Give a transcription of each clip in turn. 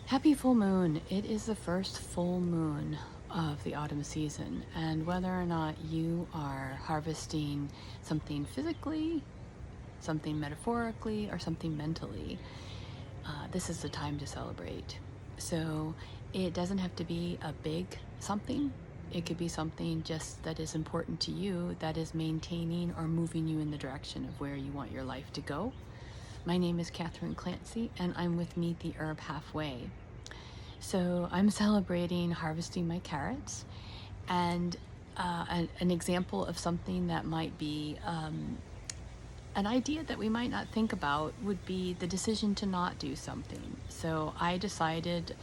Happy full moon. It is the first full moon of the autumn season, and whether or not you are harvesting something physically, something metaphorically, or something mentally, this is the time to celebrate. So it doesn't have to be a big something. It could be something just that is important to you, that is maintaining or moving you in the direction of where you want your life to go. My name is Catherine Clancy, and I'm with Meet the Herb Halfway. So I'm celebrating harvesting my carrots, and an example of something that might be an idea that we might not think about would be the decision to not do something. So I decided,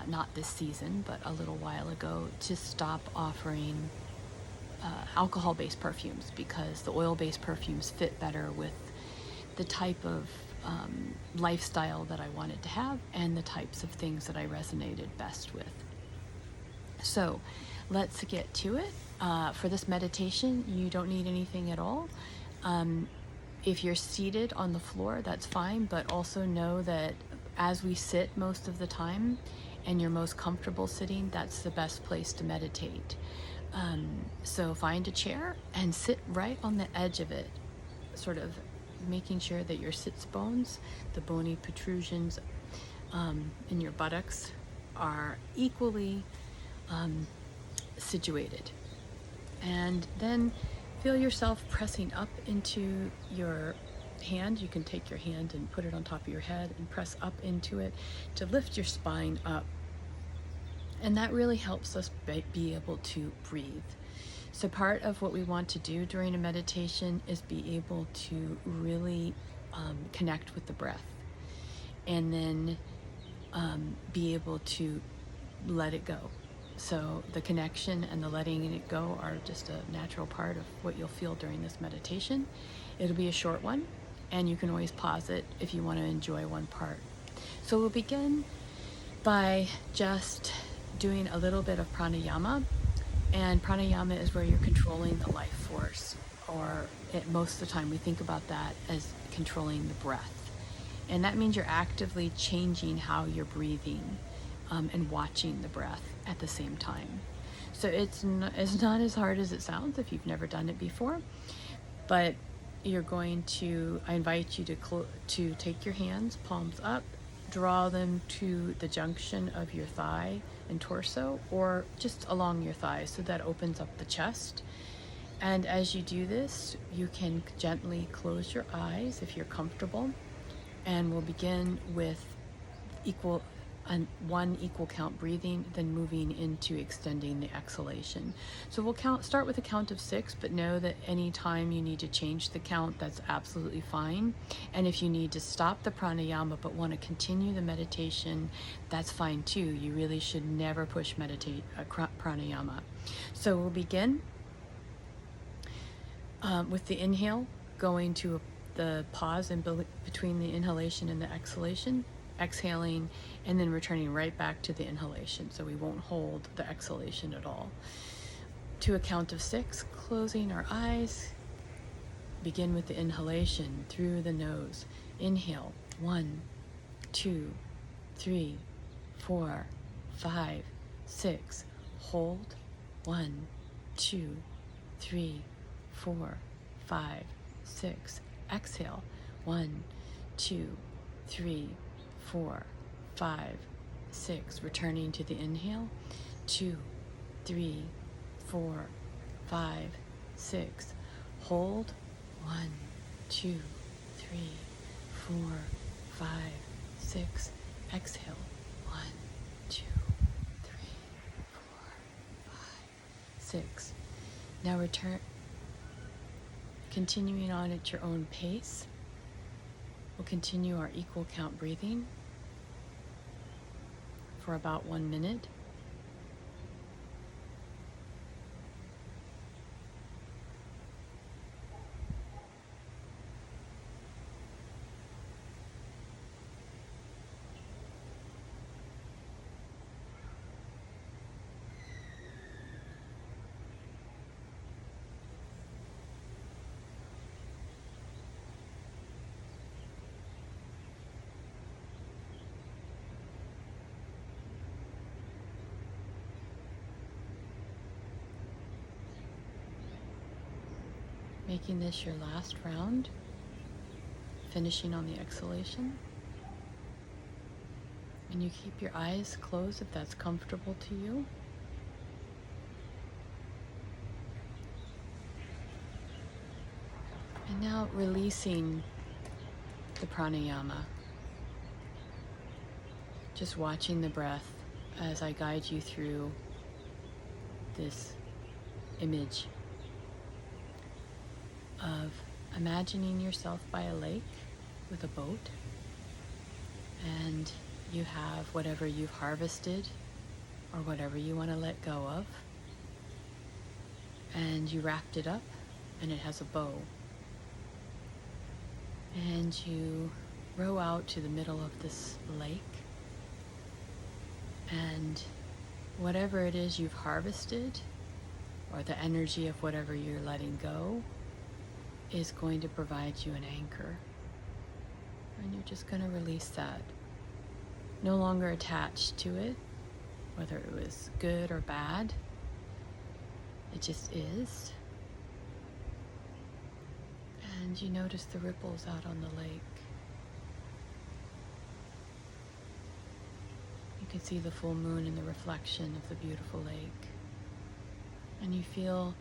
not this season, but a little while ago, to stop offering alcohol-based perfumes because the oil-based perfumes fit better with the type of lifestyle that I wanted to have and the types of things that I resonated best with. So let's get to it. For this meditation, you don't need anything at all. If you're seated on the floor, that's fine, but also know that as we sit most of the time and you're most comfortable sitting, that's the best place to meditate. So find a chair and sit right on the edge of it, sort of making sure that your sits bones, the bony protrusions in your buttocks, are equally situated. And then feel yourself pressing up into your hand. You can take your hand and put it on top of your head and press up into it to lift your spine up. And that really helps us be able to breathe. So part of what we want to do during a meditation is be able to really connect with the breath, and then be able to let it go. So the connection and the letting it go are just a natural part of what you'll feel during this meditation. It'll be a short one, and you can always pause it if you want to enjoy one part. So we'll begin by just doing a little bit of pranayama. And pranayama is where you're controlling the life force, or most of the time we think about that as controlling the breath. And that means you're actively changing how you're breathing and watching the breath at the same time. So it's not as hard as it sounds if you've never done it before, but you're going to, I invite you to take your hands, palms up, draw them to the junction of your thigh and torso, or just along your thigh, so that opens up the chest. And as you do this, you can gently close your eyes if you're comfortable, and we'll begin with one equal count breathing, then moving into extending the exhalation. So we'll start with a count of 6, but know that any time you need to change the count, that's absolutely fine. And if you need to stop the pranayama but want to continue the meditation, that's fine too. You really should never push pranayama. So we'll begin with the inhale, going to the pause in between the inhalation and the exhalation, exhaling, and then returning right back to the inhalation. So we won't hold the exhalation at all. To a count of 6, closing our eyes, begin with the inhalation through the nose. Inhale, 1, 2, 3, 4, 5, 6. Hold, 1, 2, 3, 4, 5, 6. Exhale, 1, 2, 3, 4, 5, 6. Returning to the inhale, 2, 3, 4, 5, 6. Hold, 1, 2, 3, 4, 5, 6. Exhale, 1, 2, 3, 4, 5, 6. Now return, continuing on at your own pace. We'll continue our equal count breathing for about 1 minute. making this your last round, finishing on the exhalation. And you keep your eyes closed if that's comfortable to you. And now releasing the pranayama. Just watching the breath as I guide you through this image of imagining yourself by a lake with a boat, and you have whatever you've harvested or whatever you want to let go of, and you wrapped it up and it has a bow, and you row out to the middle of this lake, and whatever it is you've harvested, or the energy of whatever you're letting go, is going to provide you an anchor. And you're just going to release that. No longer attached to it, whether it was good or bad. It just is. And you notice the ripples out on the lake. You can see the full moon in the reflection of the beautiful lake. And you feel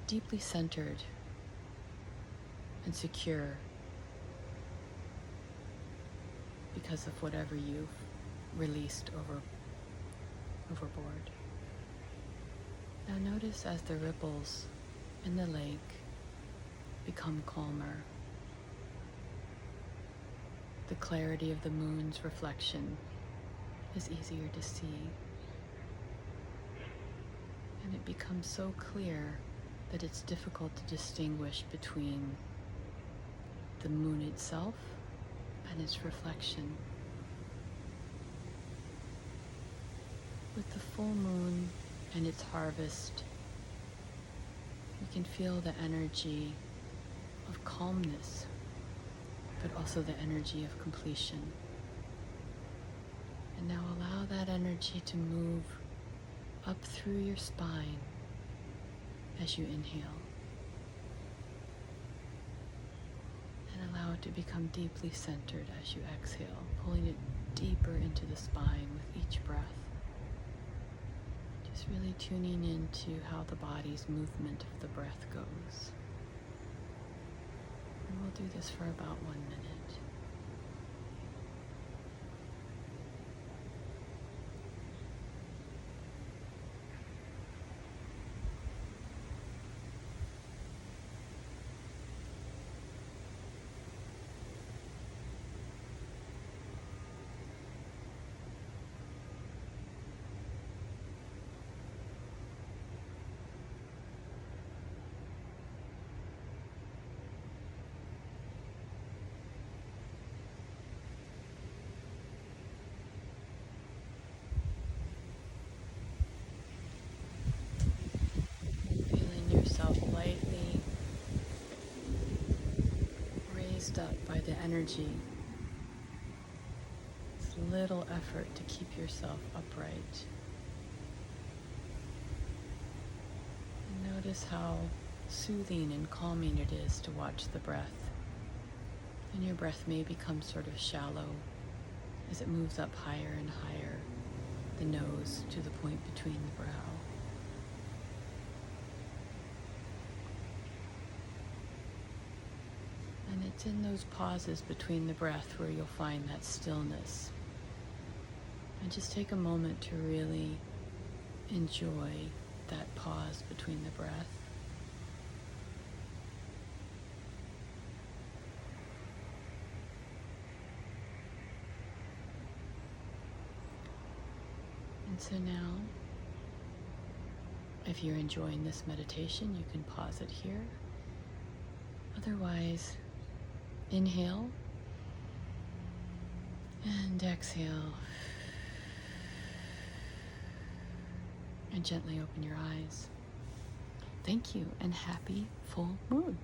deeply centered and secure because of whatever you've released overboard. Now notice as the ripples in the lake become calmer, the clarity of the moon's reflection is easier to see, and it becomes so clear that it's difficult to distinguish between the moon itself and its reflection. With the full moon and its harvest, you can feel the energy of calmness, but also the energy of completion. And now allow that energy to move up through your spine as you inhale. And allow it to become deeply centered as you exhale, pulling it deeper into the spine with each breath. Just really tuning into how the body's movement of the breath goes. And we'll do this for about 1 minute. Feeling yourself lightly raised up by the energy. It's little effort to keep yourself upright. And notice how soothing and calming it is to watch the breath. And your breath may become sort of shallow as it moves up higher and higher, the nose to the point between the brow. And it's in those pauses between the breath where you'll find that stillness. And just take a moment to really enjoy that pause between the breath. And so now, if you're enjoying this meditation, you can pause it here. Otherwise, inhale and exhale, and gently open your eyes. Thank you, and happy full moon.